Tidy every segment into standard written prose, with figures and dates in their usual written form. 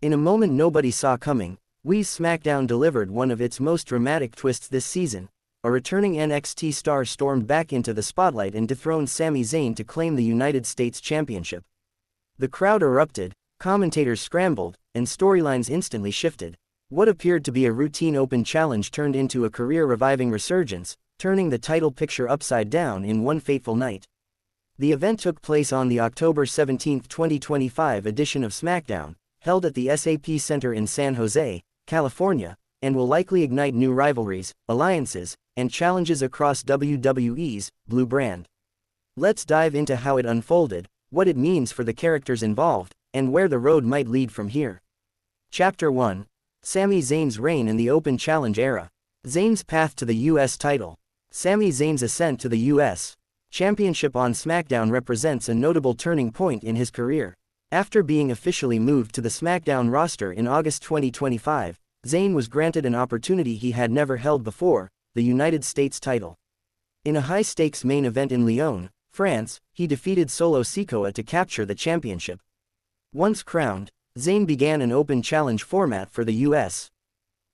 In a moment nobody saw coming, WWE's SmackDown delivered one of its most dramatic twists this season. A returning NXT star stormed back into the spotlight and dethroned Sami Zayn to claim the United States Championship. The crowd erupted, commentators scrambled, and storylines instantly shifted. What appeared to be a routine open challenge turned into a career-reviving resurgence, turning the title picture upside down in one fateful night. The event took place on the October 17, 2025 edition of SmackDown, held at the SAP Center in San Jose, California, and will likely ignite new rivalries, alliances, and challenges across WWE's Blue brand. Let's dive into how it unfolded, what it means for the characters involved, and where the road might lead from here. Chapter 1. Sami Zayn's reign in the Open Challenge era. Zayn's path to the U.S. title. Sami Zayn's ascent to the U.S. Championship on SmackDown represents a notable turning point in his career. After being officially moved to the SmackDown roster in August 2025, Zayn was granted an opportunity he had never held before, the United States title. In a high-stakes main event in Lyon, France, he defeated Solo Sikoa to capture the championship. Once crowned, Zayn began an open challenge format for the U.S.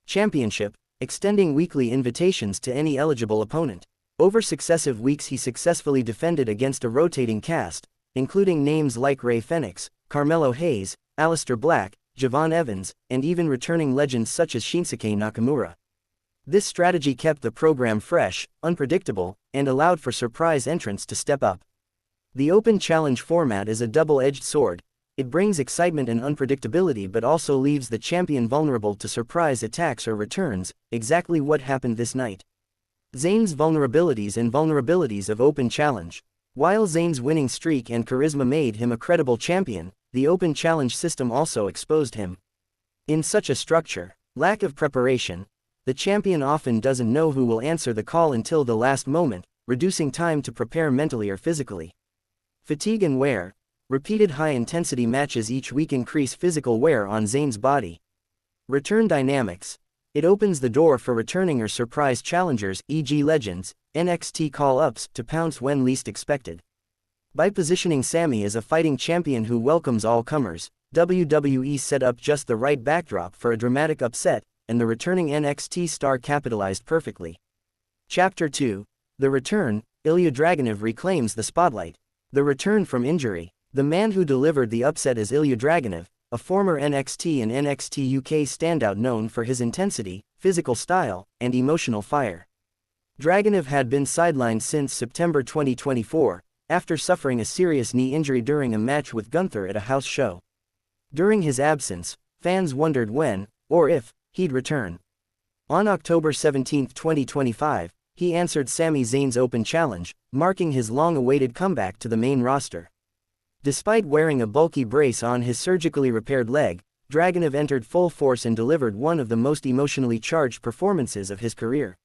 Championship, extending weekly invitations to any eligible opponent. Over successive weeks he successfully defended against a rotating cast, including names like Rey Fenix, Carmelo Hayes, Aleister Black, Javon Evans, and even returning legends such as Shinsuke Nakamura. This strategy kept the program fresh, unpredictable, and allowed for surprise entrants to step up. The Open Challenge format is a double-edged sword. It brings excitement and unpredictability but also leaves the champion vulnerable to surprise attacks or returns, exactly what happened this night. Zayn's vulnerabilities and vulnerabilities of Open Challenge. While Zayn's winning streak and charisma made him a credible champion, the Open Challenge system also exposed him. In such a structure, lack of preparation, the champion often doesn't know who will answer the call until the last moment, reducing time to prepare mentally or physically. Fatigue and wear. Repeated high-intensity matches each week increase physical wear on Zayn's body. Return dynamics. It opens the door for returning or surprise challengers, e.g. legends, NXT call-ups, to pounce when least expected. By positioning Sami as a fighting champion who welcomes all comers, WWE set up just the right backdrop for a dramatic upset, and the returning NXT star capitalized perfectly. Chapter 2. The Return. Ilja Dragunov reclaims the spotlight. The return from injury. The man who delivered the upset is Ilja Dragunov, a former NXT and NXT UK standout known for his intensity, physical style, and emotional fire. Dragunov had been sidelined since September 2024, after suffering a serious knee injury during a match with Gunther at a house show. During his absence, fans wondered when, or if, he'd return. On October 17, 2025, he answered Sami Zayn's Open Challenge, marking his long-awaited comeback to the main roster. Despite wearing a bulky brace on his surgically repaired leg, Dragunov entered full force and delivered one of the most emotionally charged performances of his career.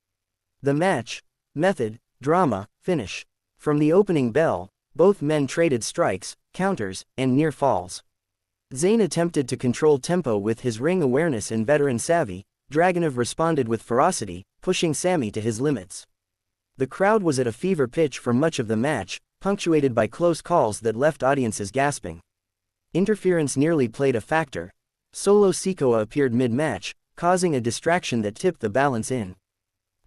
The match, method, drama, finish. From the opening bell, both men traded strikes, counters, and near falls. Zayn attempted to control tempo with his ring awareness and veteran savvy. Dragunov responded with ferocity, pushing Sami to his limits. The crowd was at a fever pitch for much of the match, punctuated by close calls that left audiences gasping. Interference nearly played a factor. Solo Sikoa appeared mid-match, causing a distraction that tipped the balance in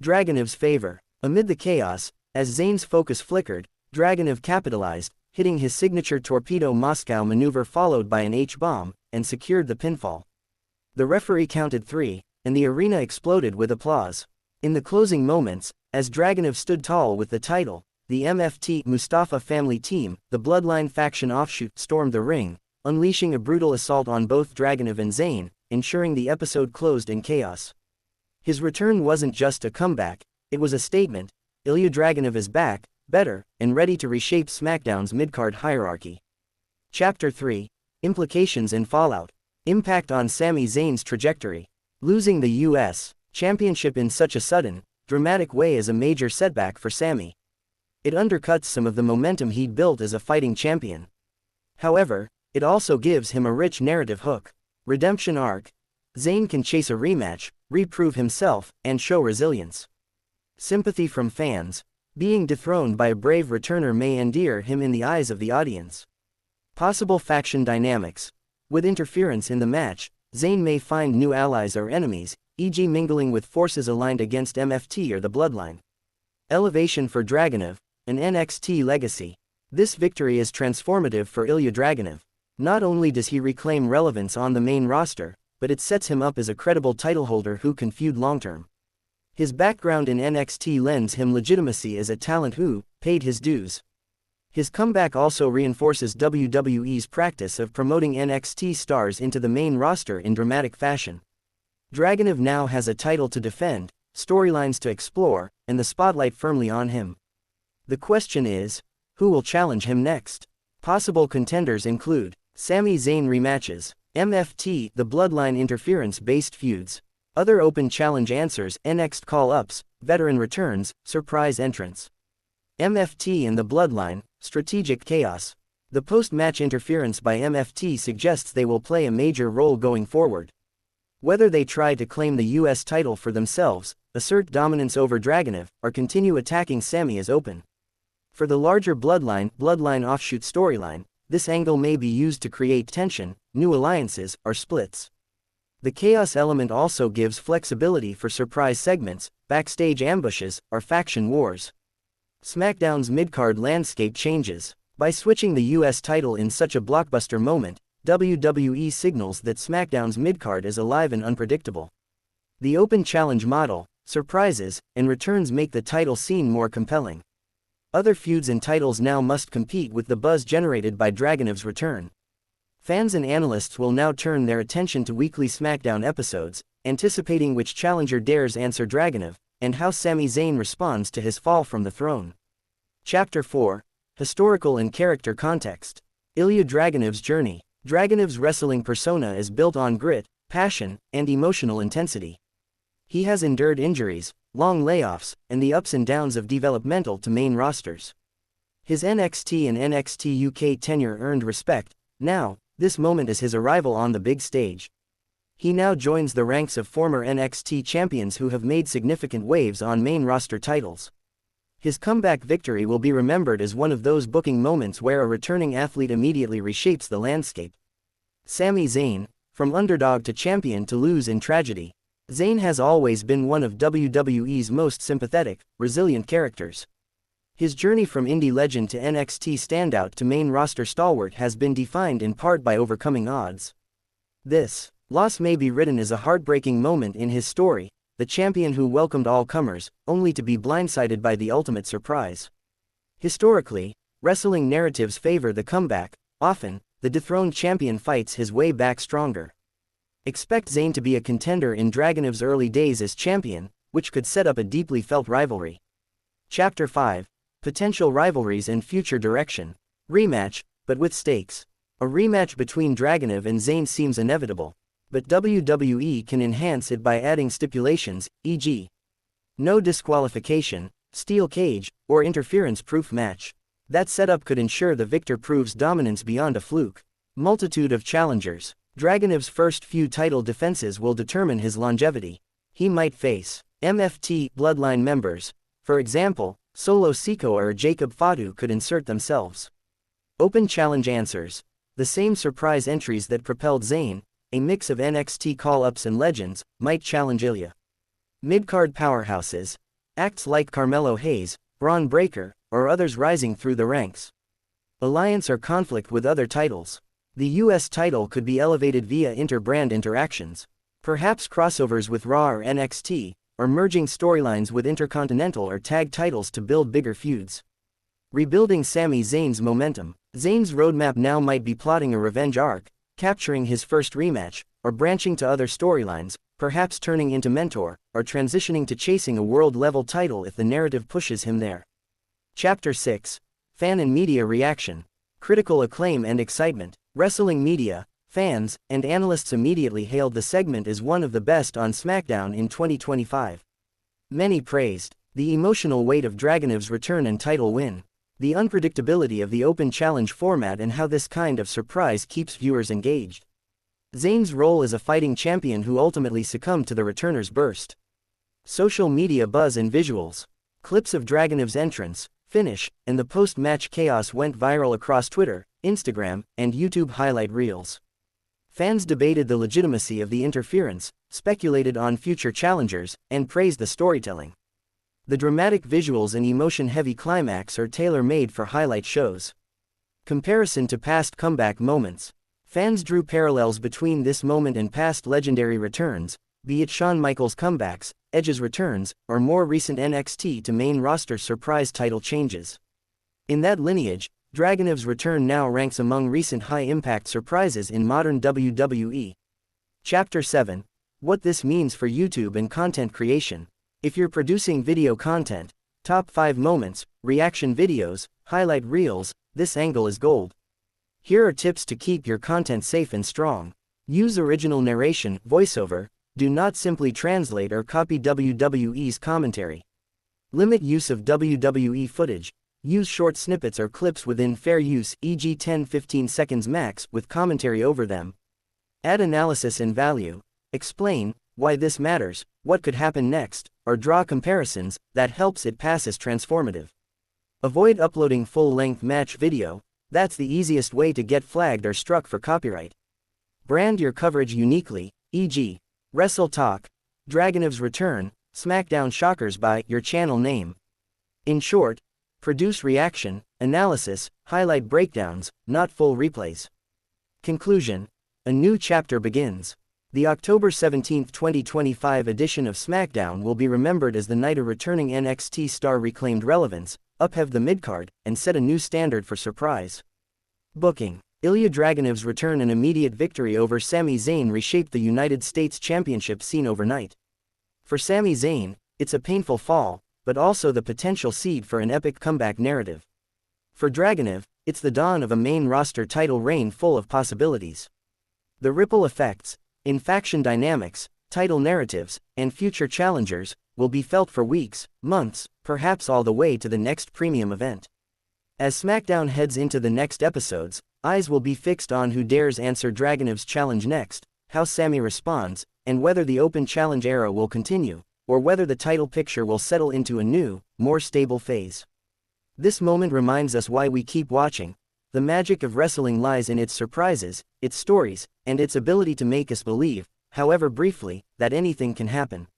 Dragunov's favor. Amid the chaos, as Zayn's focus flickered, Dragunov capitalized, hitting his signature Torpedo Moscow maneuver followed by an H-bomb, and secured the pinfall. The referee counted 3, and the arena exploded with applause. In the closing moments, as Dragunov stood tall with the title, the MFT Mustafa family team, the Bloodline faction offshoot, stormed the ring, unleashing a brutal assault on both Dragunov and Zayn, ensuring the episode closed in chaos. His return wasn't just a comeback, it was a statement. Ilja Dragunov is back, better, and ready to reshape SmackDown's mid-card hierarchy. Chapter 3. Implications and Fallout. Impact on Sami Zayn's trajectory. Losing the U.S. Championship in such a sudden, dramatic way is a major setback for Sami. It undercuts some of the momentum he'd built as a fighting champion. However, it also gives him a rich narrative hook. Redemption arc. Zayn can chase a rematch, reprove himself, and show resilience. Sympathy from fans. Being dethroned by a brave returner may endear him in the eyes of the audience. Possible faction dynamics. With interference in the match, Zayn may find new allies or enemies, e.g. mingling with forces aligned against MFT or the Bloodline. Elevation for Dragunov, an NXT legacy. This victory is transformative for Ilja Dragunov. Not only does he reclaim relevance on the main roster, but it sets him up as a credible title holder who can feud long-term. His background in NXT lends him legitimacy as a talent who paid his dues. His comeback also reinforces WWE's practice of promoting NXT stars into the main roster in dramatic fashion. Dragunov now has a title to defend, storylines to explore, and the spotlight firmly on him. The question is, who will challenge him next? Possible contenders include Sami Zayn rematches, MFT, the Bloodline interference-based feuds. Other open challenge answers: NXT call-ups, veteran returns, surprise entrance. MFT and the Bloodline, strategic chaos. The post-match interference by MFT suggests they will play a major role going forward. Whether they try to claim the US title for themselves, assert dominance over Dragunov, or continue attacking Sami is open. For the larger Bloodline offshoot storyline, this angle may be used to create tension, new alliances, or splits. The chaos element also gives flexibility for surprise segments, backstage ambushes, or faction wars. SmackDown's mid-card landscape changes. By switching the US title in such a blockbuster moment, WWE signals that SmackDown's mid-card is alive and unpredictable. The open challenge model, surprises, and returns make the title scene more compelling. Other feuds and titles now must compete with the buzz generated by Dragunov's return. Fans and analysts will now turn their attention to weekly SmackDown episodes, anticipating which challenger dares answer Dragunov, and how Sami Zayn responds to his fall from the throne. Chapter 4. Historical and Character Context. Ilja Dragunov's journey. Dragunov's wrestling persona is built on grit, passion, and emotional intensity. He has endured injuries, long layoffs, and the ups and downs of developmental to main rosters. His NXT and NXT UK tenure earned respect. Now, this moment is his arrival on the big stage. He now joins the ranks of former NXT champions who have made significant waves on main roster titles. His comeback victory will be remembered as one of those booking moments where a returning athlete immediately reshapes the landscape. Sami Zayn, from underdog to champion to lose in tragedy. Zayn has always been one of WWE's most sympathetic, resilient characters. His journey from indie legend to NXT standout to main roster stalwart has been defined in part by overcoming odds. This loss may be written as a heartbreaking moment in his story, the champion who welcomed all comers, only to be blindsided by the ultimate surprise. Historically, wrestling narratives favor the comeback. Often, the dethroned champion fights his way back stronger. Expect Zayn to be a contender in Dragunov's early days as champion, which could set up a deeply felt rivalry. Chapter 5. Potential rivalries and future direction. Rematch, but with stakes. A rematch between Dragunov and Zayn seems inevitable, but WWE can enhance it by adding stipulations, e.g. no disqualification, steel cage, or interference-proof match. That setup could ensure the victor proves dominance beyond a fluke. Multitude of challengers. Dragunov's first few title defenses will determine his longevity. He might face MFT Bloodline members. For example, Solo Sikoa or Jacob Fatu could insert themselves. Open challenge answers. The same surprise entries that propelled Zayn, a mix of NXT call-ups and legends, might challenge Ilja. Mid-card powerhouses. Acts like Carmelo Hayes, Braun Breaker, or others rising through the ranks. Alliance or conflict with other titles. The US title could be elevated via inter-brand interactions. Perhaps crossovers with Raw or NXT, or merging storylines with Intercontinental or Tag titles to build bigger feuds. Rebuilding Sami Zayn's momentum. Zayn's roadmap now might be plotting a revenge arc, capturing his first rematch, or branching to other storylines, perhaps turning into mentor, or transitioning to chasing a world-level title if the narrative pushes him there. Chapter 6. Fan and Media Reaction. Critical acclaim and excitement. Wrestling media, fans, and analysts immediately hailed the segment as one of the best on SmackDown in 2025. Many praised the emotional weight of Dragunov's return and title win, the unpredictability of the open challenge format and how this kind of surprise keeps viewers engaged. Zayn's role as a fighting champion who ultimately succumbed to the returner's burst. Social media buzz and visuals. Clips of Dragunov's entrance, finish, and the post-match chaos went viral across Twitter, Instagram, and YouTube highlight reels. Fans debated the legitimacy of the interference, speculated on future challengers, and praised the storytelling. The dramatic visuals and emotion-heavy climax are tailor-made for highlight shows. Comparison to past comeback moments. Fans drew parallels between this moment and past legendary returns, be it Shawn Michaels' comebacks, Edge's returns, or more recent NXT to main roster surprise title changes. In that lineage, Dragunov's return now ranks among recent high-impact surprises in modern WWE. Chapter 7. What this means for YouTube and content creation. If you're producing video content, top 5 moments, reaction videos, highlight reels, this angle is gold. Here are tips to keep your content safe and strong. Use original narration, voiceover. Do not simply translate or copy WWE's commentary. Limit use of WWE footage. Use short snippets or clips within fair use, e.g. 10-15 seconds max, with commentary over them. Add analysis and value. Explain why this matters, what could happen next, or draw comparisons that helps it pass as transformative. Avoid uploading full-length match video. That's the easiest way to get flagged or struck for copyright. Brand your coverage uniquely, e.g. Wrestle Talk, Dragunov's return, SmackDown Shockers by your channel name. In short, produce reaction, analysis, highlight breakdowns, not full replays. Conclusion. A new chapter begins. The October 17, 2025 edition of SmackDown will be remembered as the night a returning NXT star reclaimed relevance, upheved the midcard, and set a new standard for surprise. Booking. Ilja Dragunov's return and immediate victory over Sami Zayn reshaped the United States Championship scene overnight. For Sami Zayn, it's a painful fall, but also the potential seed for an epic comeback narrative. For Dragunov, it's the dawn of a main roster title reign full of possibilities. The ripple effects, in faction dynamics, title narratives, and future challengers, will be felt for weeks, months, perhaps all the way to the next premium event. As SmackDown heads into the next episodes, eyes will be fixed on who dares answer Dragunov's challenge next, how Sami responds, and whether the open challenge era will continue, or whether the title picture will settle into a new, more stable phase. This moment reminds us why we keep watching. The magic of wrestling lies in its surprises, its stories, and its ability to make us believe, however briefly, that anything can happen.